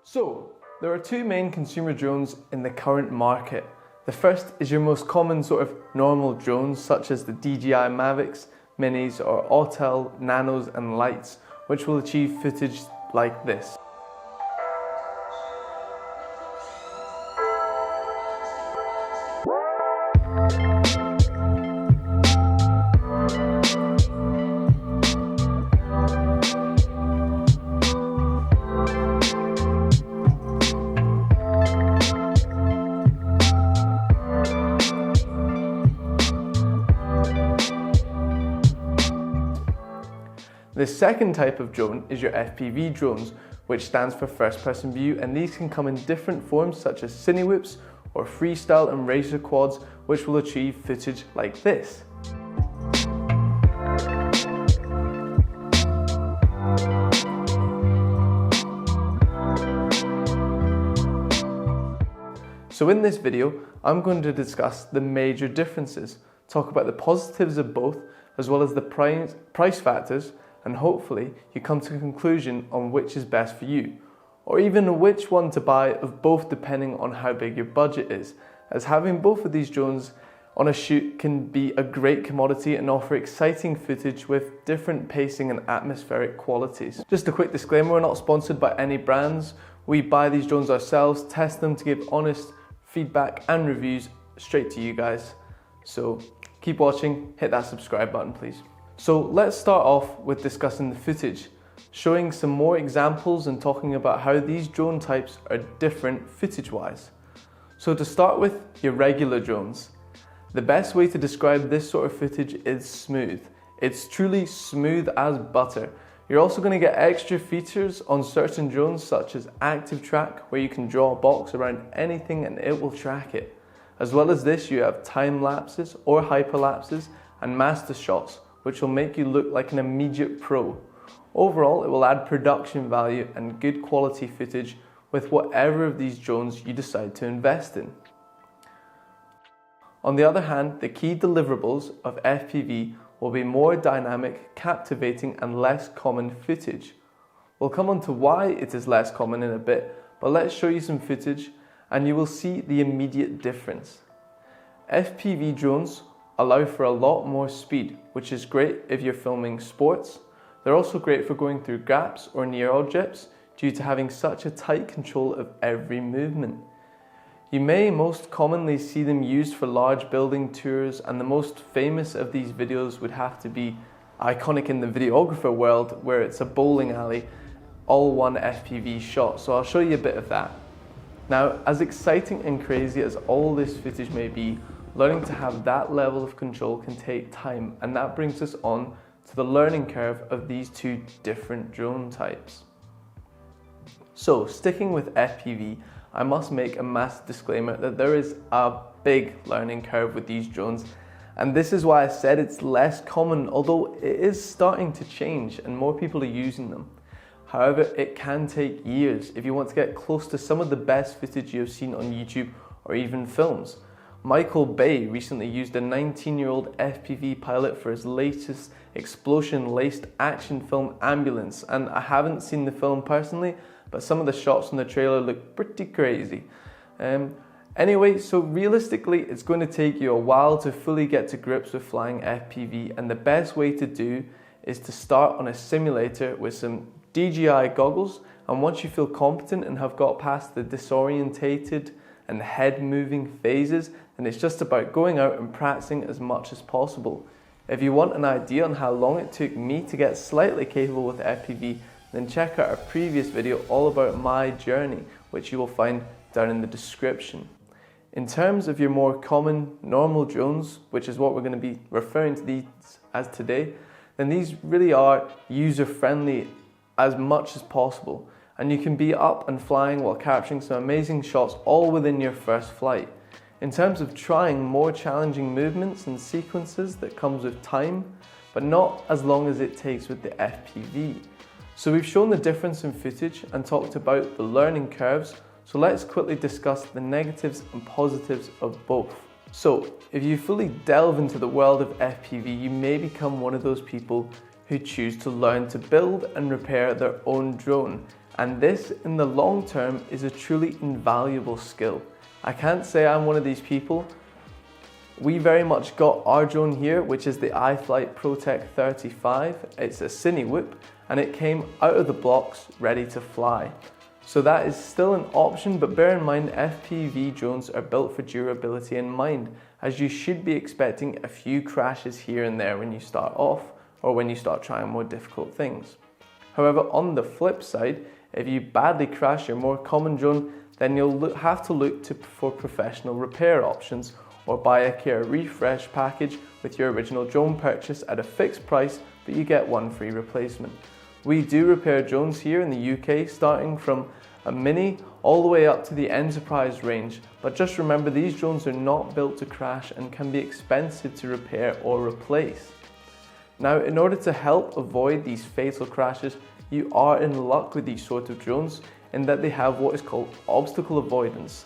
So, there are two main consumer drones in the current market. The first is your most common sort of normal drones such as the DJI Mavics, Minis or Autel, Nanos and Lights, which will achieve footage like this. The second type of drone is your FPV drones, which stands for first person view, and these can come in different forms such as cinewhoops or freestyle and racer quads, which will achieve footage like this. So in this video, I'm going to discuss the major differences, talk about the positives of both, as well as the price factors, and hopefully you come to a conclusion on which is best for you, or even which one to buy of both depending on how big your budget is, as having both of these drones on a shoot can be a great commodity and offer exciting footage with different pacing and atmospheric qualities. Just a quick disclaimer, we're not sponsored by any brands. We buy these drones ourselves, test them to give honest feedback and reviews straight to you guys. So keep watching, hit that subscribe button please. So let's start off with discussing the footage, showing some more examples and talking about how these drone types are different footage-wise. So to start with, your regular drones. The best way to describe this sort of footage is smooth. It's truly smooth as butter. You're also going to get extra features on certain drones such as active track, where you can draw a box around anything and it will track it. As well as this, you have time lapses or hyperlapses and master shots, which will make you look like an immediate pro. Overall, it will add production value and good quality footage with whatever of these drones you decide to invest in. On the other hand, the key deliverables of FPV will be more dynamic, captivating and less common footage. We'll come on to why it is less common in a bit, but let's show you some footage and you will see the immediate difference. FPV drones allow for a lot more speed, which is great if you're filming sports. They're also great for going through gaps or near objects due to having such a tight control of every movement. You may most commonly see them used for large building tours, and the most famous of these videos would have to be iconic in the videographer world, where it's a bowling alley, all one FPV shot. So I'll show you a bit of that. Now, as exciting and crazy as all this footage may be, learning to have that level of control can take time, and that brings us on to the learning curve of these two different drone types. So, sticking with FPV, I must make a massive disclaimer that there is a big learning curve with these drones, and this is why I said it's less common, although it is starting to change and more people are using them. However, it can take years if you want to get close to some of the best footage you have seen on YouTube or even films. Michael Bay recently used a 19-year-old FPV pilot for his latest explosion-laced action film Ambulance, and I haven't seen the film personally, but some of the shots in the trailer look pretty crazy. Anyway, so realistically, it's going to take you a while to fully get to grips with flying FPV, and the best way to do is to start on a simulator with some DJI goggles, and once you feel competent and have got past the disorientated and head moving phases, then it's just about going out and practicing as much as possible. If you want an idea on how long it took me to get slightly capable with FPV, then check out our previous video all about my journey, which you will find down in the description. In terms of your more common normal drones, which is what we're going to be referring to these as today, then these really are user friendly as much as possible, and you can be up and flying while capturing some amazing shots all within your first flight. In terms of trying more challenging movements and sequences, that comes with time, but not as long as it takes with the FPV. So we've shown the difference in footage and talked about the learning curves, so let's quickly discuss the negatives and positives of both. So if you fully delve into the world of FPV, you may become one of those people who choose to learn to build and repair their own drone. And this, in the long term, is a truly invaluable skill. I can't say I'm one of these people. We very much got our drone here, which is the iFlight ProTech 35. It's a Cine Whoop, and it came out of the blocks ready to fly. So that is still an option, but bear in mind FPV drones are built for durability in mind, as you should be expecting a few crashes here and there when you start off, or when you start trying more difficult things. However, on the flip side, if you badly crash your more common drone, then you'll have to look for professional repair options, or buy a care refresh package with your original drone purchase at a fixed price, but you get one free replacement. We do repair drones here in the UK, starting from a mini all the way up to the enterprise range, but just remember these drones are not built to crash and can be expensive to repair or replace. Now, in order to help avoid these fatal crashes, you are in luck with these sort of drones in that they have what is called obstacle avoidance.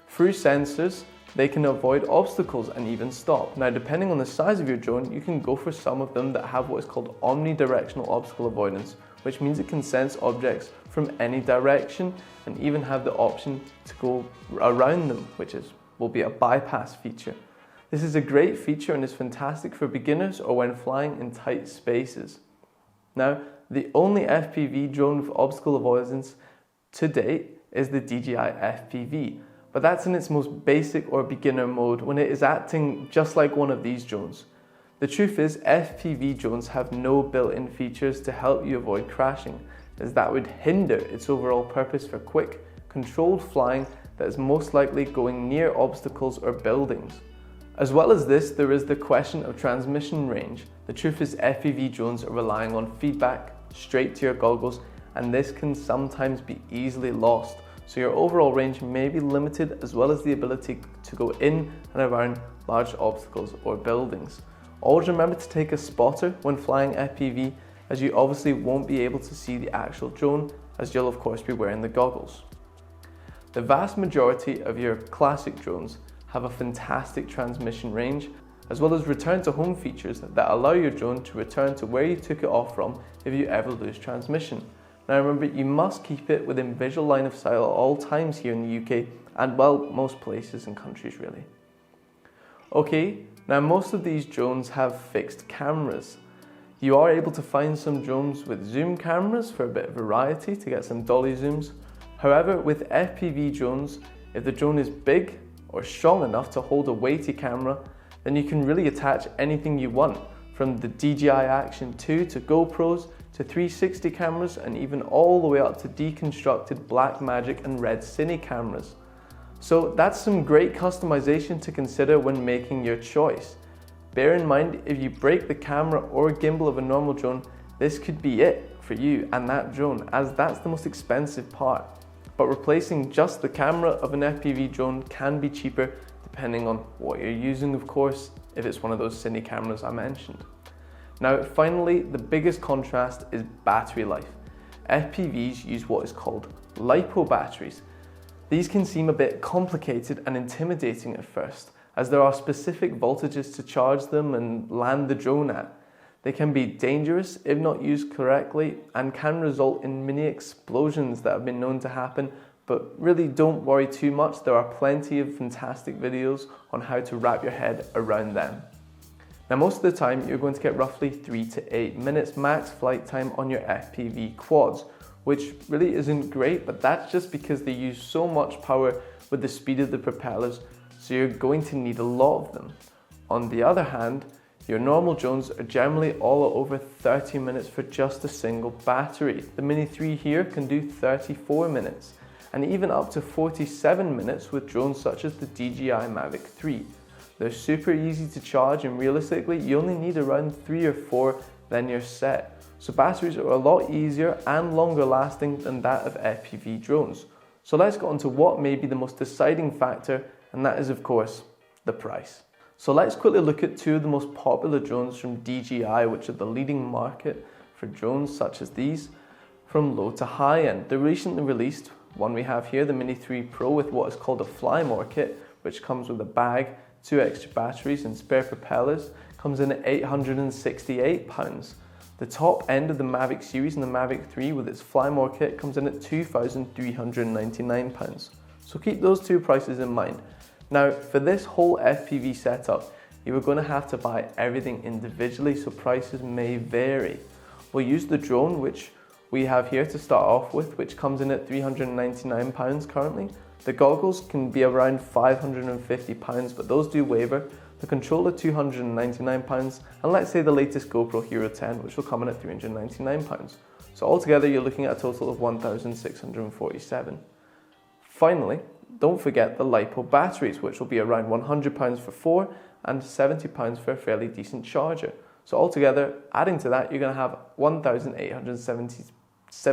Through sensors, they can avoid obstacles and even stop. Now, depending on the size of your drone, you can go for some of them that have what is called omnidirectional obstacle avoidance, which means it can sense objects from any direction and even have the option to go around them, which will be a bypass feature. This is a great feature and is fantastic for beginners or when flying in tight spaces. Now, the only FPV drone with obstacle avoidance to date is the DJI FPV, but that's in its most basic or beginner mode when it is acting just like one of these drones. The truth is, FPV drones have no built-in features to help you avoid crashing, as that would hinder its overall purpose for quick, controlled flying that is most likely going near obstacles or buildings. As well as this, there is the question of transmission range. The truth is, FPV drones are relying on feedback straight to your goggles, and this can sometimes be easily lost. So your overall range may be limited, as well as the ability to go in and around large obstacles or buildings. Always remember to take a spotter when flying FPV, as you obviously won't be able to see the actual drone, as you'll of course be wearing the goggles. The vast majority of your classic drones have a fantastic transmission range, as well as return to home features that allow your drone to return to where you took it off from if you ever lose transmission. Now remember, you must keep it within visual line of sight at all times here in the UK, and well, most places and countries really. Okay, now most of these drones have fixed cameras. You are able to find some drones with zoom cameras for a bit of variety to get some dolly zooms. However, with FPV drones, if the drone is big or strong enough to hold a weighty camera, then you can really attach anything you want, from the DJI Action 2 to GoPros to 360 cameras, and even all the way up to deconstructed Blackmagic and Red Cine cameras. So that's some great customization to consider when making your choice. Bear in mind, if you break the camera or gimbal of a normal drone, this could be it for you and that drone, as that's the most expensive part. But replacing just the camera of an FPV drone can be cheaper depending on what you're using, of course, if it's one of those Cine cameras I mentioned. Now finally, the biggest contrast is battery life. FPVs use what is called LiPo batteries. These can seem a bit complicated and intimidating at first, as there are specific voltages to charge them and land the drone at. They can be dangerous if not used correctly and can result in mini explosions that have been known to happen, but really don't worry too much. There are plenty of fantastic videos on how to wrap your head around them. Now most of the time you're going to get roughly 3 to 8 minutes max flight time on your FPV quads, which really isn't great, but that's just because they use so much power with the speed of the propellers, so you're going to need a lot of them. On the other hand, your normal drones are generally all over 30 minutes for just a single battery. The Mini 3 here can do 34 minutes, and even up to 47 minutes with drones such as the DJI Mavic 3. They're super easy to charge, and realistically, you only need around 3 or 4, then you're set. So batteries are a lot easier and longer lasting than that of FPV drones. So let's get on to what may be the most deciding factor, and that is of course, the price. So let's quickly look at two of the most popular drones from DJI, which are the leading market for drones such as these, from low to high end. The recently released one we have here, the Mini 3 Pro, with what is called a Fly More kit, which comes with a bag, 2 extra batteries and spare propellers, comes in at £868. The top end of the Mavic series and the Mavic 3 with its Fly More kit comes in at £2,399. So keep those two prices in mind. Now for this whole FPV setup, you are going to have to buy everything individually, so prices may vary. We'll use the drone, which we have here to start off with, which comes in at £399 currently. The goggles can be around £550, but those do waver. The controller £299, and let's say the latest GoPro Hero 10, which will come in at £399. So altogether you're looking at a total of £1,647. Finally, don't forget the LiPo batteries, which will be around £100 for 4 and £70 for a fairly decent charger. So altogether, adding to that, you're going to have £1,817. So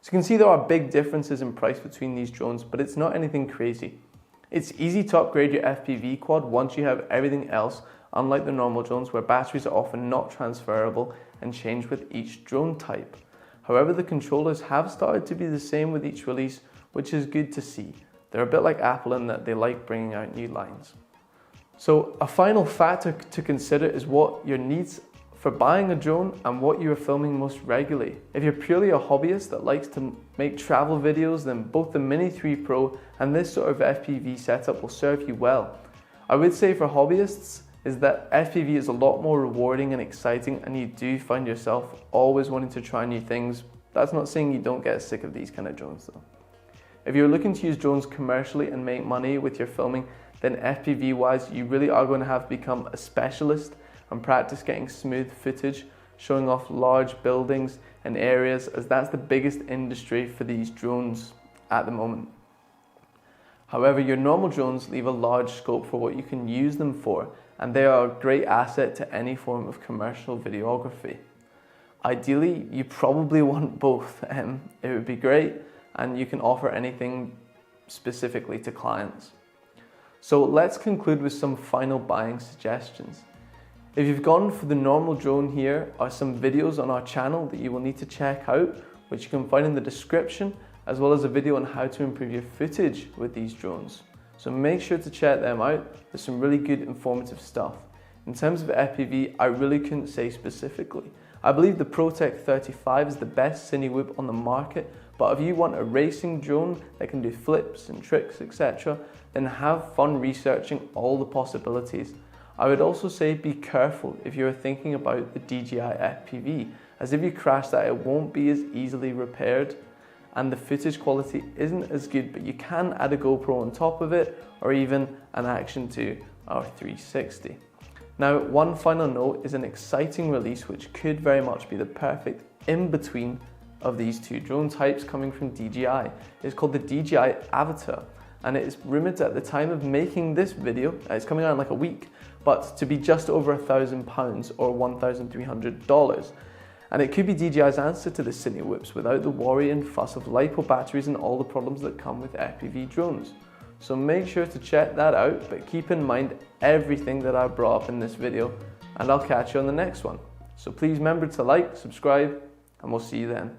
you can see there are big differences in price between these drones, but it's not anything crazy. It's easy to upgrade your FPV quad once you have everything else, unlike the normal drones where batteries are often not transferable and change with each drone type. However, the controllers have started to be the same with each release, which is good to see. They're a bit like Apple in that they like bringing out new lines. So a final factor to consider is what your needs for buying a drone and what you are filming most regularly. If you're purely a hobbyist that likes to make travel videos, then both the Mini 3 Pro and this sort of FPV setup will serve you well. I would say for hobbyists is that FPV is a lot more rewarding and exciting, and you do find yourself always wanting to try new things. That's not saying you don't get sick of these kind of drones though. If you're looking to use drones commercially and make money with your filming, then FPV wise you really are going to have to become a specialist and practice getting smooth footage, showing off large buildings and areas, as that's the biggest industry for these drones at the moment. However, your normal drones leave a large scope for what you can use them for, and they are a great asset to any form of commercial videography. Ideally, you probably want both. It would be great, and you can offer anything specifically to clients. So let's conclude with some final buying suggestions. If you've gone for the normal drone, here are some videos on our channel that you will need to check out, which you can find in the description, as well as a video on how to improve your footage with these drones. So make sure to check them out. There's some really good informative stuff. In terms of FPV, I really couldn't say specifically. I believe the ProTech 35 is the best cine whip on the market, but if you want a racing drone that can do flips and tricks, etc., then have fun researching all the possibilities. I would also say be careful if you're thinking about the DJI FPV, as if you crash that, it won't be as easily repaired and the footage quality isn't as good, but you can add a GoPro on top of it or even an Action 2 or 360. Now, one final note is an exciting release which could very much be the perfect in-between of these two drone types coming from DJI. It's called the DJI Avatar, and it is rumored at the time of making this video, it's coming out in like a week, but to be just over £1,000 or $1,300. And it could be DJI's answer to the cine whips without the worry and fuss of LiPo batteries and all the problems that come with FPV drones. So make sure to check that out, but keep in mind everything that I brought up in this video, and I'll catch you on the next one. So please remember to like, subscribe, and we'll see you then.